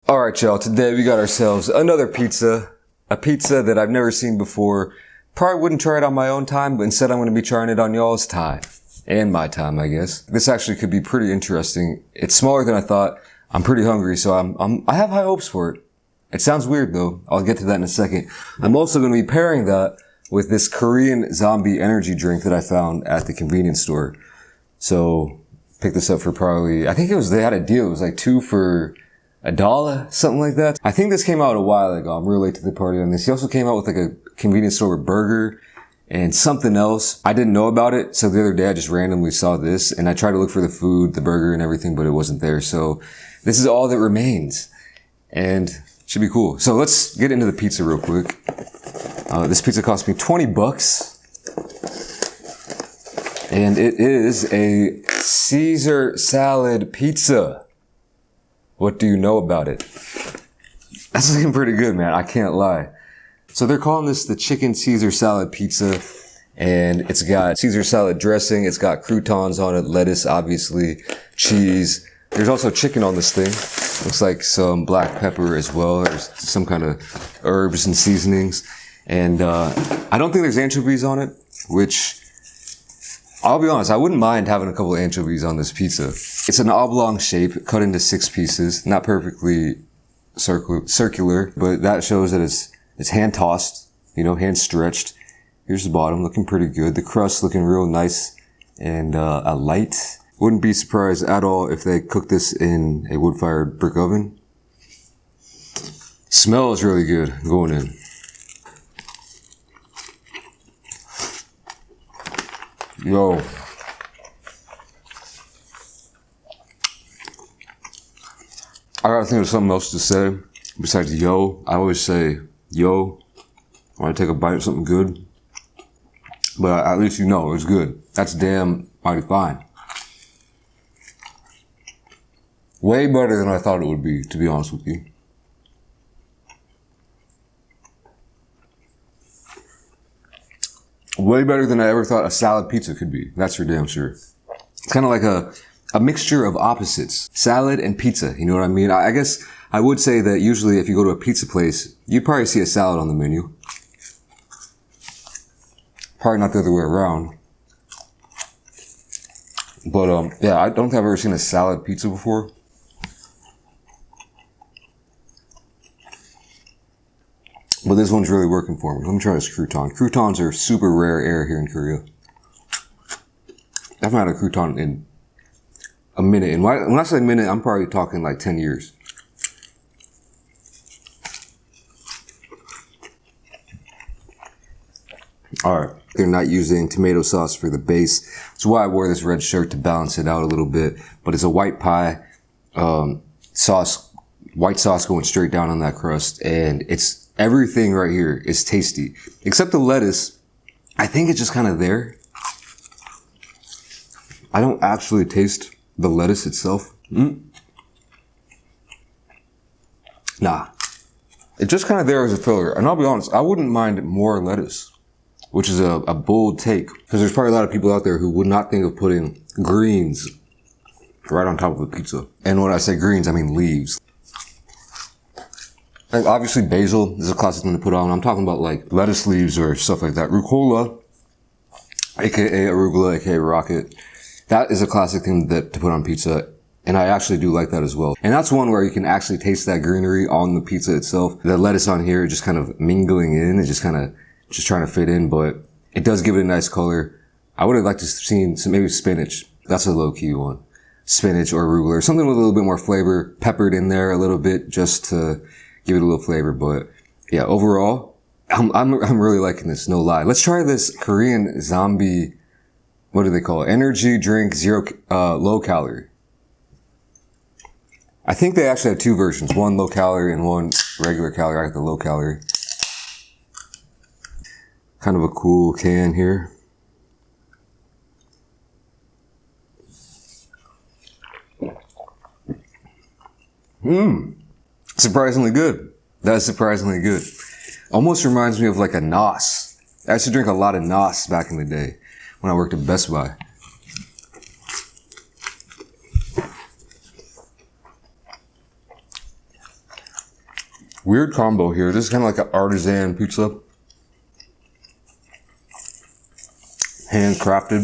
All right, y'all. Today we got ourselves another pizza. A pizza that I've never seen before. Probably wouldn't try it on my own time, but instead I'm going to be trying it on y'all's time. And my time, I guess. This actually could be pretty interesting. It's smaller than I thought. I'm pretty hungry, so I have high hopes for it. It sounds weird though. I'll get to that in a second. I'm also going to be pairing that with this Korean zombie energy drink that I found at the convenience store. So, picked this up for probably, I think they had a deal. It was like 2 for $1, something like that. I think this came out a while ago. I'm real late to the party on this. He also came out with like a convenience store burger and something else. I didn't know about it. So the other day I just randomly saw this and I tried to look for the food, the burger and everything, but it wasn't there. So this is all that remains and should be cool. So let's get into the pizza real quick. This pizza cost me $20 and it is a Caesar salad pizza. What do you know about it? That's looking pretty good, man. I can't lie. So they're calling this the chicken Caesar salad pizza, and it's got Caesar salad dressing. It's got croutons on it, lettuce, obviously, cheese. There's also chicken on this thing. Looks like some black pepper as well. There's some kind of herbs and seasonings. And I don't think there's anchovies on it, which I'll be honest, I wouldn't mind having a couple of anchovies on this pizza. It's an oblong shape, cut into 6 pieces, not perfectly circular, but that shows that it's hand tossed, hand stretched. Here's the bottom, looking pretty good. The crust looking real nice and light. Wouldn't be surprised at all if they cooked this in a wood-fired brick oven. Smells really good going in. Yo. I gotta think of something else to say besides yo. I always say yo when I take a bite of something good. But at least you know it's good. That's damn mighty fine. Way better than I thought it would be, to be honest with you. Way better than I ever thought a salad pizza could be. That's for damn sure. It's kind of like a mixture of opposites. Salad and pizza. You know what I mean? I guess I would say that usually if you go to a pizza place, you'd probably see a salad on the menu. Probably not the other way around. But, yeah, I don't think I've ever seen a salad pizza before. But this one's really working for me. Let me try this crouton. Croutons are super rare air here in Korea. I haven't had a crouton in a minute. And when I say a minute, I'm probably talking like 10 years. Alright. They're not using tomato sauce for the base. That's why I wore this red shirt to balance it out a little bit. But it's a white pie sauce, white sauce going straight down on that crust. And everything right here is tasty. Except the lettuce. I think it's just kind of there. I don't actually taste the lettuce itself. Nah. It's just kind of there as a filler. And I'll be honest, I wouldn't mind more lettuce. Which is a bold take. Because there's probably a lot of people out there who would not think of putting greens right on top of a pizza. And when I say greens, I mean leaves. Like obviously basil is a classic thing to put on. I'm talking about like lettuce leaves or stuff like that. Rucola, aka arugula, aka rocket. That is a classic thing to put on pizza. And I actually do like that as well. And that's one where you can actually taste that greenery on the pizza itself. The lettuce on here just kind of mingling in. It's just kind of trying to fit in, but it does give it a nice color. I would have liked to have seen maybe spinach. That's a low key one. Spinach or arugula or something with a little bit more flavor peppered in there a little bit just to give it a little flavor. But yeah, overall, I'm really liking this, no lie. Let's try this Korean zombie, what do they call it? Energy drink, low calorie. I think they actually have 2 versions, one low calorie and one regular calorie. I got the low calorie. Kind of a cool can here. Surprisingly good. That's surprisingly good. Almost reminds me of like a NOS. I used to drink a lot of NOS back in the day when I worked at Best Buy. Weird combo here. This is kind of like an artisan pizza. Handcrafted.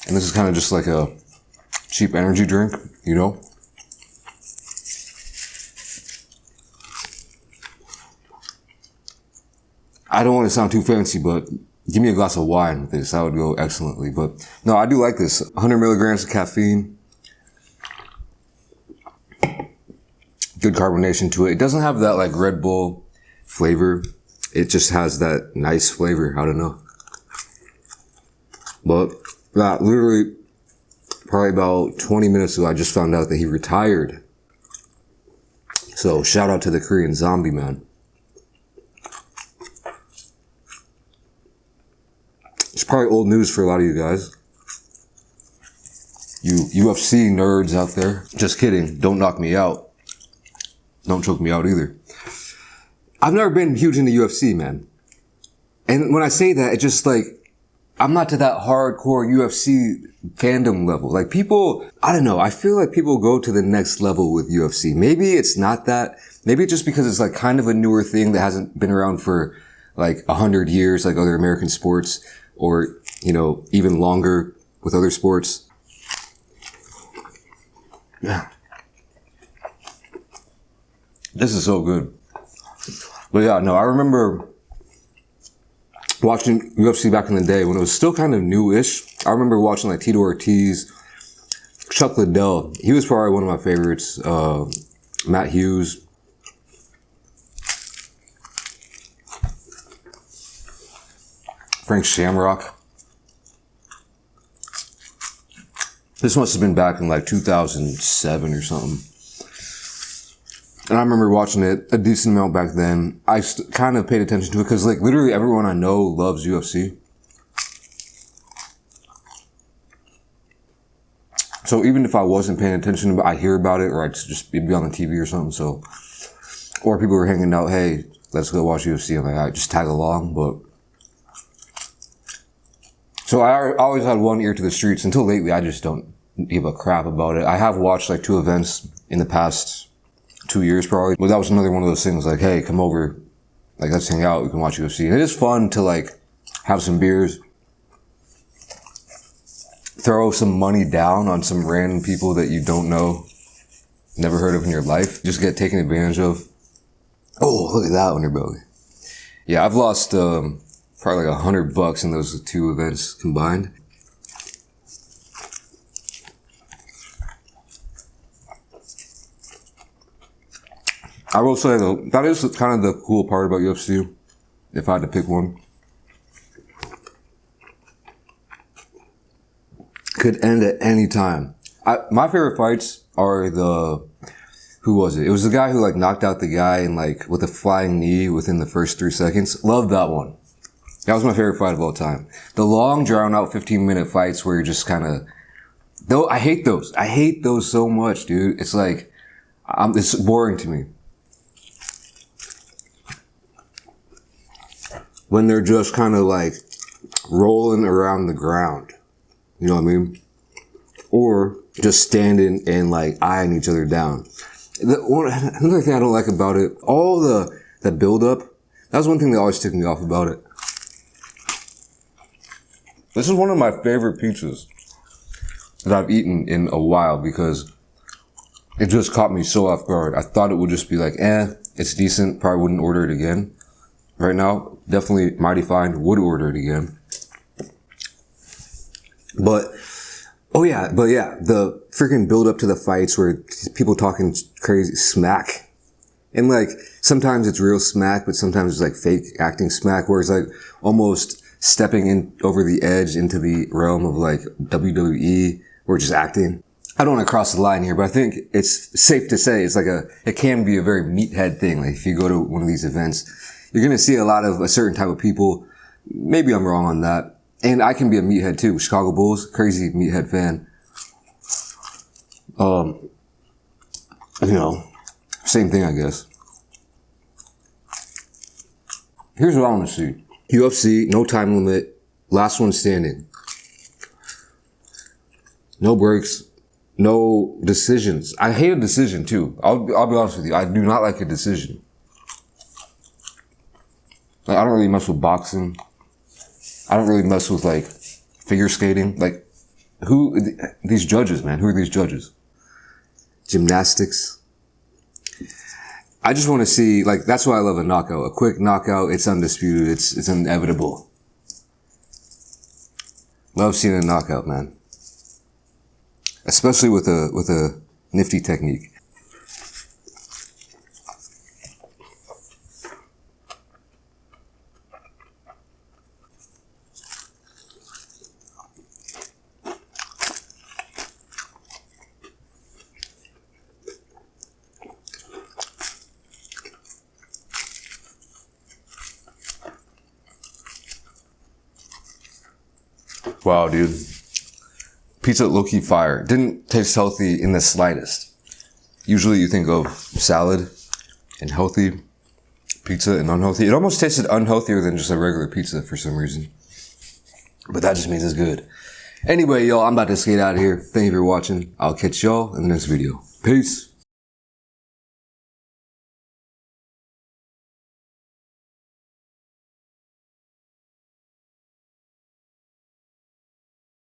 And this is kind of just like a cheap energy drink, you know? I don't want to sound too fancy, but give me a glass of wine with this. That would go excellently. But no, I do like this. 100 milligrams of caffeine. Good carbonation to it. It doesn't have that like Red Bull flavor. It just has that nice flavor. I don't know. But literally probably about 20 minutes ago, I just found out that he retired. So shout out to the Korean Zombie man. It's probably old news for a lot of you guys. You UFC nerds out there. Just kidding. Don't knock me out. Don't choke me out either. I've never been huge into UFC, man. And when I say that, it's just like, I'm not to that hardcore UFC fandom level. Like people, I don't know. I feel like people go to the next level with UFC. Maybe it's not that. Maybe it's just because it's like kind of a newer thing that hasn't been around for like 100 years, like other American sports, or, you know, even longer with other sports. Yeah. This is so good. But yeah, no, I remember watching UFC back in the day when it was still kind of new-ish. I remember watching like Tito Ortiz, Chuck Liddell. He was probably one of my favorites. Matt Hughes. Frank Shamrock. This must have been back in like 2007 or something. And I remember watching it a decent amount back then. I kind of paid attention to it because like literally everyone I know loves UFC. So even if I wasn't paying attention, but I hear about it or I'd just be on the TV or something. So, or people were hanging out, hey, let's go watch UFC. I'm like, all right, just tag along. But so I always had one ear to the streets. Until lately, I just don't give a crap about it. I have watched like 2 events in the past 2 years probably. But that was another one of those things like, hey, come over. Like, let's hang out. We can watch UFC. And it is fun to like have some beers, throw some money down on some random people that you don't know, never heard of in your life. Just get taken advantage of. Oh, look at that on your belly. Yeah, I've lost probably like $100 in those 2 events combined. I will say though, that is kind of the cool part about UFC, if I had to pick one. Could end at any time. My favorite fights are who was it? It was the guy who like knocked out the guy and like with a flying knee within the first 3 seconds. Love that one. That was my favorite fight of all time. The long drawn out 15-minute fights where you're just kind of, though I hate those. I hate those so much, dude. It's like, it's boring to me. When they're just kind of like rolling around the ground. You know what I mean? Or just standing and like eyeing each other down. Another thing I don't like about it, all the build up, that was one thing that always took me off about it. This is one of my favorite pizzas that I've eaten in a while because it just caught me so off guard. I thought it would just be like, it's decent, probably wouldn't order it again. Right now, definitely mighty fine, would order it again. But the freaking build up to the fights where people talking crazy smack. And like, sometimes it's real smack, but sometimes it's like fake acting smack, where it's like almost stepping in over the edge into the realm of like WWE, or just acting. I don't want to cross the line here, but I think it's safe to say it's like it can be a very meathead thing. Like if you go to one of these events, you're going to see a lot of a certain type of people. Maybe I'm wrong on that. And I can be a meathead too. Chicago Bulls, crazy meathead fan. You know, same thing, I guess. Here's what I want to see. UFC, no time limit, last one standing. No breaks, No decisions. I hate a decision too. I'll be honest with you. I do not like a decision. Like, I don't really mess with boxing. I don't really mess with like figure skating. Like these judges, man, who are these judges? Gymnastics. I just want to see, like, that's why I love a knockout. A quick knockout. It's undisputed. It's inevitable. Love seeing a knockout, man. Especially with a nifty technique. Wow, dude. Pizza low-key fire. Didn't taste healthy in the slightest. Usually you think of salad and healthy pizza and unhealthy. It almost tasted unhealthier than just a regular pizza for some reason. But that just means it's good. Anyway, y'all, I'm about to skate out of here. Thank you for watching. I'll catch y'all in the next video. Peace.